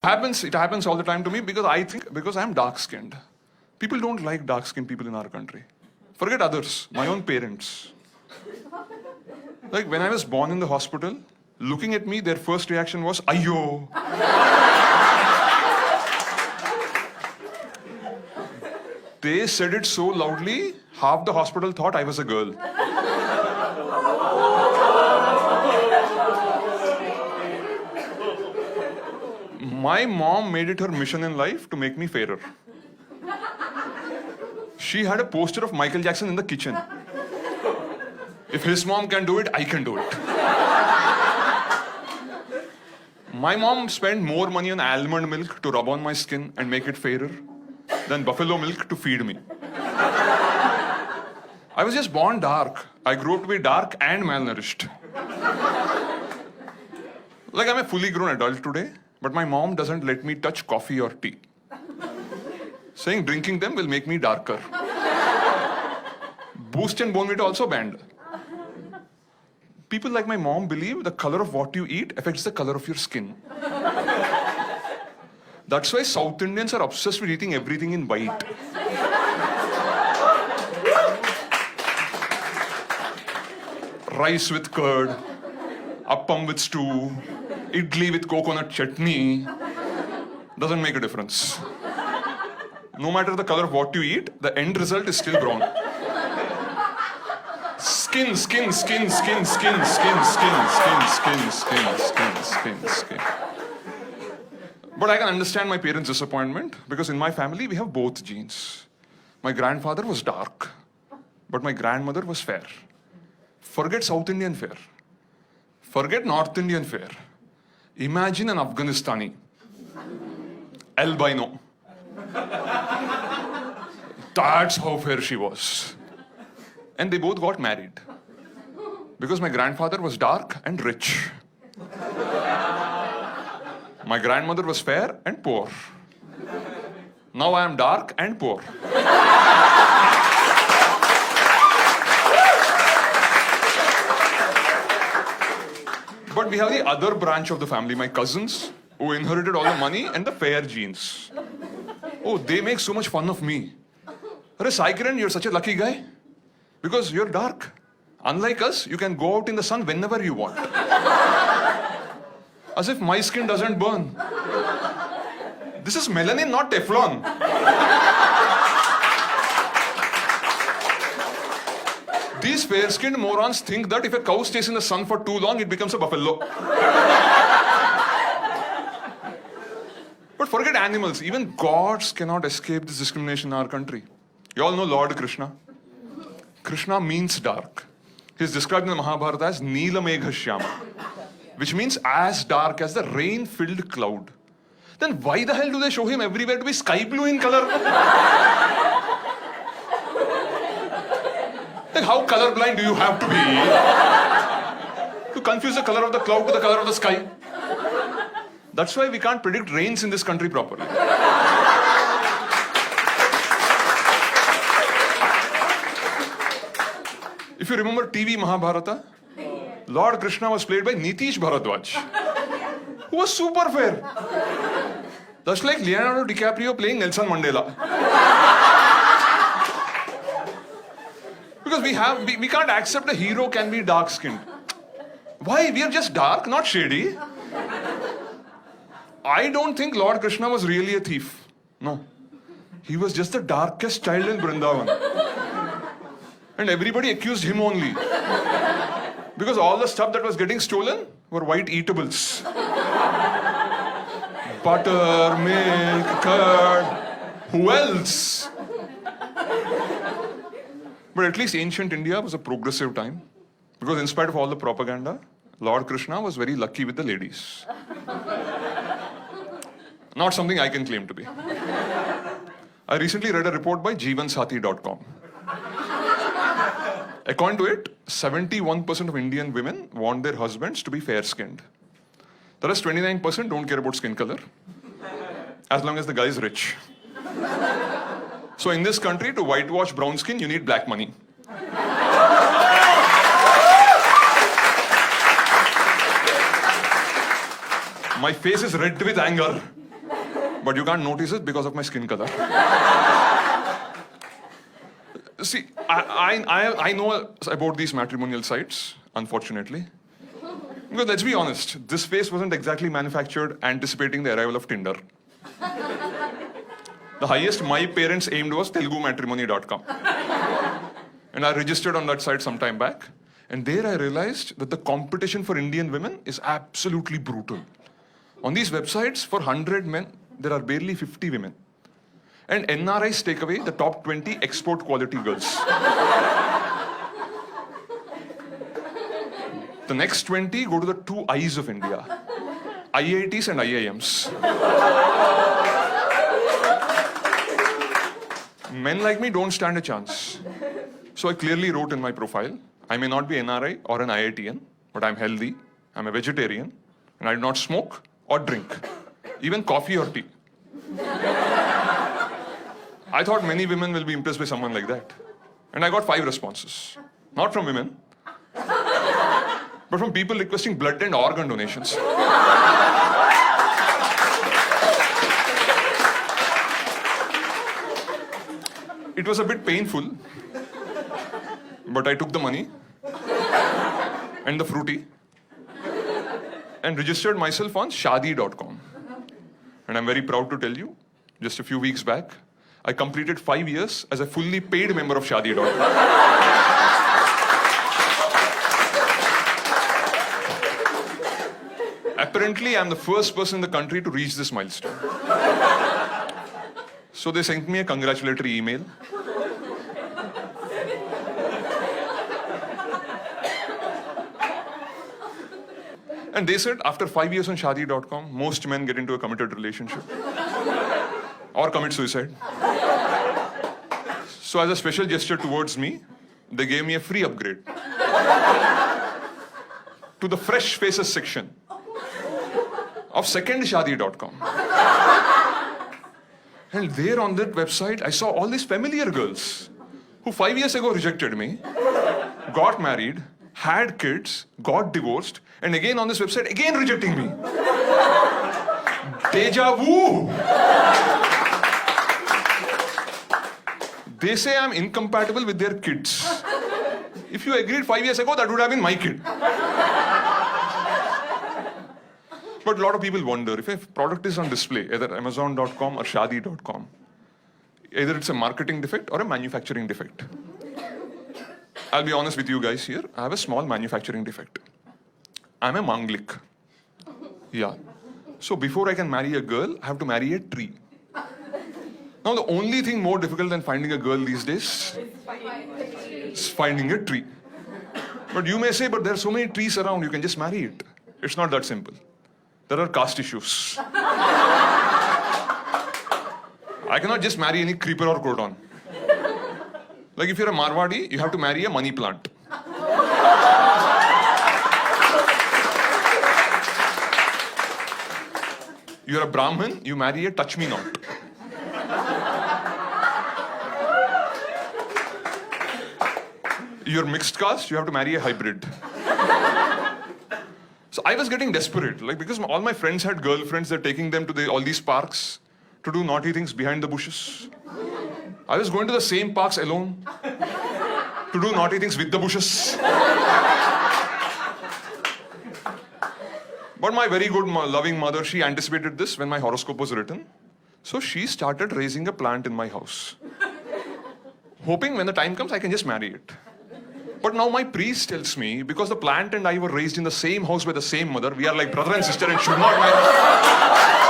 It happens all the time to me because I think because I'm dark skinned. People don't like dark skinned people in our country. Forget others, my own parents. Like when I was born in the hospital, looking at me, their first reaction was, Ayyo. They said it so loudly, half the hospital thought I was a girl. My mom made it her mission in life to make me fairer. She had a poster of Michael Jackson in the kitchen. If his mom can do it, I can do it. My mom spent more money on almond milk to rub on my skin and make it fairer than buffalo milk to feed me. I was just born dark. I grew up to be dark and malnourished. Like I'm a fully grown adult today, but my mom doesn't let me touch coffee or tea. Saying drinking them will make me darker. Boost and Bonvita also banned. People like my mom believe the color of what you eat affects the color of your skin. That's why South Indians are obsessed with eating everything in white. Rice with curd, appam with stew, idli with coconut chutney. Doesn't make a difference. No matter the color of what you eat, the end result is still brown. Skin. But I can understand my parents' disappointment because in my family we have both genes. My grandfather was dark, but my grandmother was fair. Forget South Indian fair. Forget North Indian fair. Imagine an Afghanistani. Albino. That's how fair she was. And they both got married. Because my grandfather was dark and rich. My grandmother was fair and poor. Now I am dark and poor. But we have the other branch of the family, my cousins, who inherited all the money and the fair genes. Oh, they make so much fun of me. Arey Sai Kiran, you're such a lucky guy. Because you're dark. Unlike us, you can go out in the sun whenever you want. As if my skin doesn't burn. This is melanin, not Teflon. These fair-skinned morons think that if a cow stays in the sun for too long, it becomes a buffalo. But forget animals. Even gods cannot escape this discrimination in our country. You all know Lord Krishna. Krishna means dark. He is described in the Mahabharata as Neela Meghashyama, which means as dark as the rain-filled cloud. Then why the hell do they show him everywhere to be sky blue in color? Like how colorblind do you have to be to confuse the color of the cloud to the color of the sky? That's why we can't predict rains in this country properly. If you remember TV Mahabharata, Lord Krishna was played by Nitish Bharadwaj, who was super fair. That's like Leonardo DiCaprio playing Nelson Mandela. Because we can't accept a hero can be dark-skinned. Why? We are just dark, not shady. I don't think Lord Krishna was really a thief. No. He was just the darkest child in Vrindavan. And everybody accused him only. Because all the stuff that was getting stolen were white eatables. Butter, milk, curd. Who else? But at least ancient India was a progressive time. Because in spite of all the propaganda, Lord Krishna was very lucky with the ladies. Not something I can claim to be. I recently read a report by jeevansathi.com. According to it, 71% of Indian women want their husbands to be fair-skinned. The rest 29% don't care about skin color, as long as the guy is rich. So in this country, to whitewash brown skin, you need black money. My face is red with anger. But you can't notice it because of my skin color. See, I know about these matrimonial sites, unfortunately. Because let's be honest, this face wasn't exactly manufactured anticipating the arrival of Tinder. The highest my parents aimed was telugumatrimony.com. And I registered on that site some time back. And there I realized that the competition for Indian women is absolutely brutal. On these websites, for 100 men, there are barely 50 women. And NRIs take away the top 20 export quality girls. The next 20 go to the two eyes of India, IITs and IIMs. Men like me don't stand a chance. So I clearly wrote in my profile, I may not be NRI or an IITian, but I'm healthy, I'm a vegetarian, and I do not smoke or drink, even coffee or tea. I thought many women will be impressed by someone like that. And I got 5 responses. Not from women, but from people requesting blood and organ donations. It was a bit painful, but I took the money and the fruity and registered myself on Shaadi.com. And I'm very proud to tell you, just a few weeks back, I completed 5 years as a fully paid member of Shaadi.com. Apparently, I'm the first person in the country to reach this milestone. So they sent me a congratulatory email. And they said, after 5 years on Shaadi.com, most men get into a committed relationship or commit suicide. So as a special gesture towards me, they gave me a free upgrade to the Fresh Faces section of second Shaadi.com. And there on that website, I saw all these familiar girls who 5 years ago rejected me, got married, had kids, got divorced, and again on this website, again rejecting me. Deja vu! They say I'm incompatible with their kids. If you agreed 5 years ago, that would have been my kid. But a lot of people wonder, if a product is on display, either Amazon.com or Shaadi.com, either it's a marketing defect or a manufacturing defect. I'll be honest with you guys here, I have a small manufacturing defect. I'm a Manglik. Yeah. So before I can marry a girl, I have to marry a tree. Now the only thing more difficult than finding a girl these days is finding a tree. But you may say, but there are so many trees around, you can just marry it. It's not that simple. There are caste issues. I cannot just marry any creeper or cordon. Like if you're a Marwadi, you have to marry a money plant. You're a Brahmin, you marry a touch-me-not. You're mixed caste, you have to marry a hybrid. So I was getting desperate, like because all my friends had girlfriends, they're taking them to all these parks to do naughty things behind the bushes. I was going to the same parks alone to do naughty things with the bushes. But my very good, loving mother, she anticipated this when my horoscope was written. So she started raising a plant in my house, hoping when the time comes, I can just marry it. But now my priest tells me, because the plant and I were raised in the same house by the same mother, we are like brother and sister and should not marry.